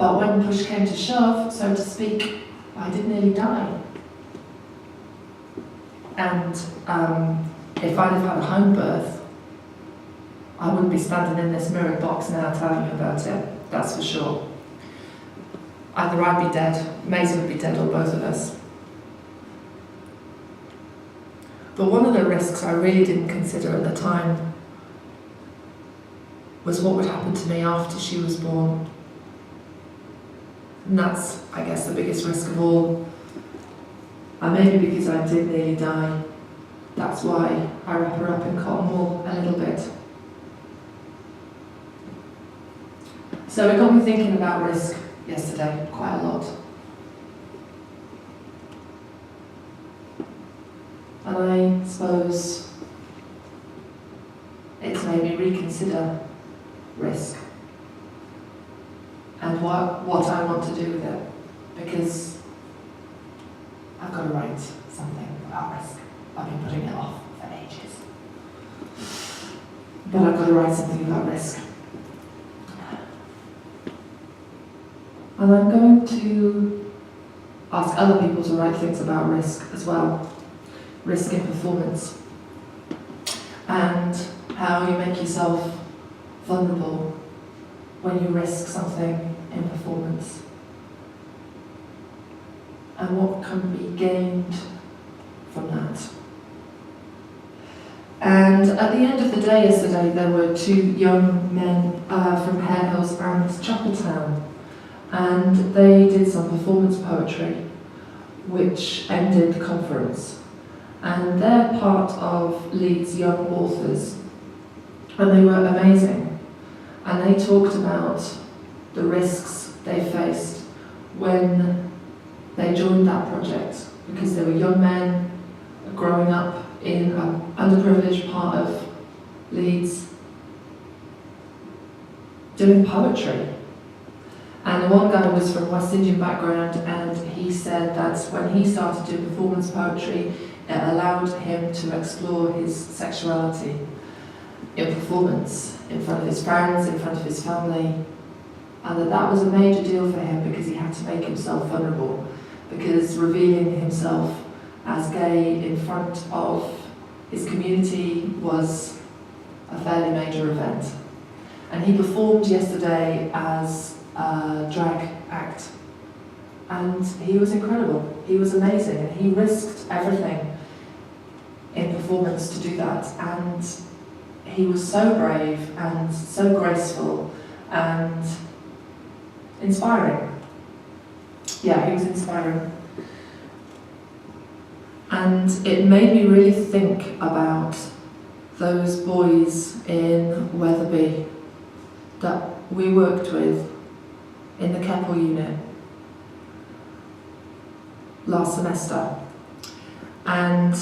But when push came to shove, so to speak, I did nearly die. And if I'd have had a home birth, I wouldn't be standing in this mirrored box now telling you about it, that's for sure. Either I'd be dead, Maisie would be dead, or both of us. But one of the risks I really didn't consider at the time was what would happen to me after she was born. And that's, I guess, the biggest risk of all. And maybe because I did nearly die, that's why I wrap her up in cotton wool a little bit. So it got me thinking about risk yesterday quite a lot. And I suppose it's made me reconsider risk and what I want to do with it, because I've got to write something about risk. I've been putting it off for ages. But I've got to write something about risk. And I'm going to ask other people to write things about risk as well. Risk in performance. And how you make yourself vulnerable when you risk something in performance. And what can be gained from that. And at the end of the day yesterday, there were two young men from Hare Hills and Chapeltown, and they did some performance poetry which ended the conference. And they're part of Leeds Young Authors, and they were amazing. And they talked about the risks they faced when they joined that project, because they were young men growing up in an underprivileged part of Leeds doing poetry. And the one guy was from West Indian background, and he said that when he started doing performance poetry, it allowed him to explore his sexuality in performance, in front of his friends, in front of his family, and that was a major deal for him because he had to make himself vulnerable, because revealing himself as gay in front of his community was a fairly major event. And he performed yesterday as a drag act, and he was incredible, he was amazing, and he risked everything in performance to do that, and he was so brave and so graceful and inspiring. Yeah, he was inspiring. And it made me really think about those boys in Wetherby that we worked with in the Keppel unit last semester. And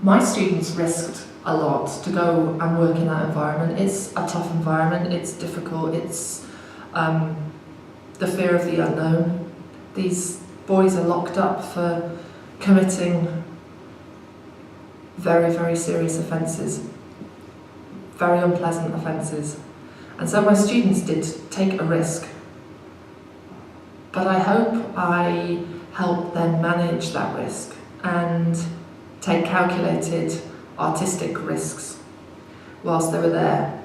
my students risked a lot to go and work in that environment. It's a tough environment, it's difficult, it's the fear of the unknown. These boys are locked up for committing very, very serious offences, very unpleasant offences. And so my students did take a risk. But I hope I helped them manage that risk and take calculated artistic risks whilst they were there.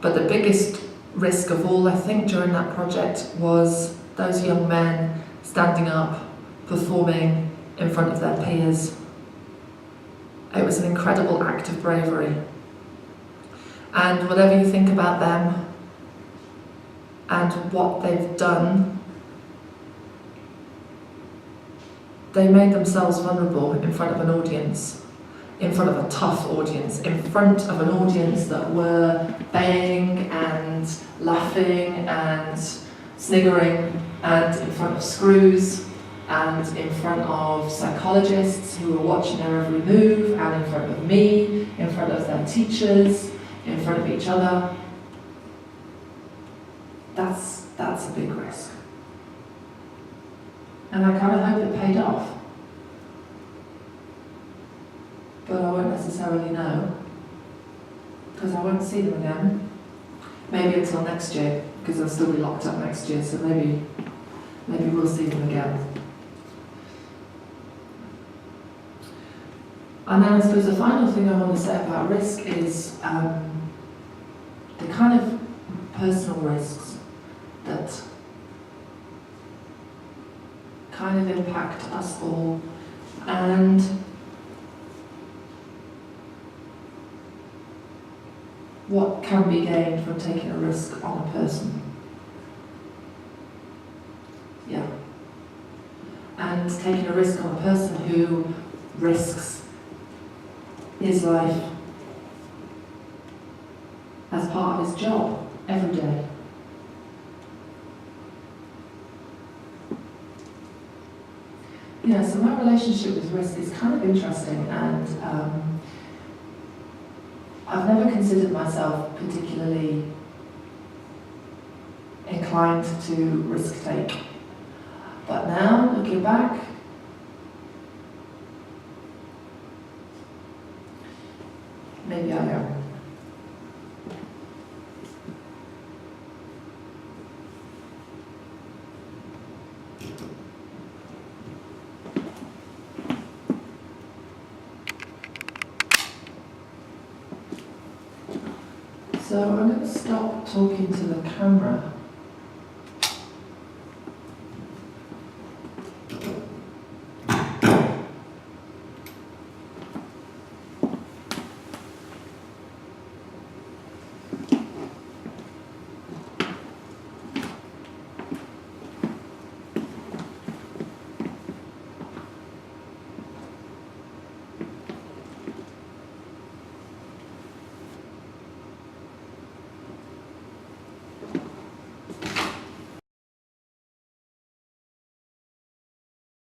But the biggest risk of all, I think, during that project was those young men standing up, performing in front of their peers. It was an incredible act of bravery. And whatever you think about them and what they've done, they made themselves vulnerable in front of an audience, in front of a tough audience, in front of an audience that were baying and laughing and sniggering, and in front of screws, and in front of psychologists who were watching their every move, and in front of me, in front of their teachers, in front of each other. That's a big risk. And I kind of hope it paid off. But I won't necessarily know, because I won't see them again. Maybe until next year. because they'll still be locked up next year, so maybe we'll see them again. And then I suppose the final thing I want to say about risk is the kind of personal risks that kind of impact us all, and what can be gained from taking a risk on a person. Yeah. And taking a risk on a person who risks his life as part of his job every day. Yeah, so my relationship with risk is kind of interesting, and I've never considered myself particularly inclined to risk take. But now, looking back, maybe I am. So I'm going to stop talking to the camera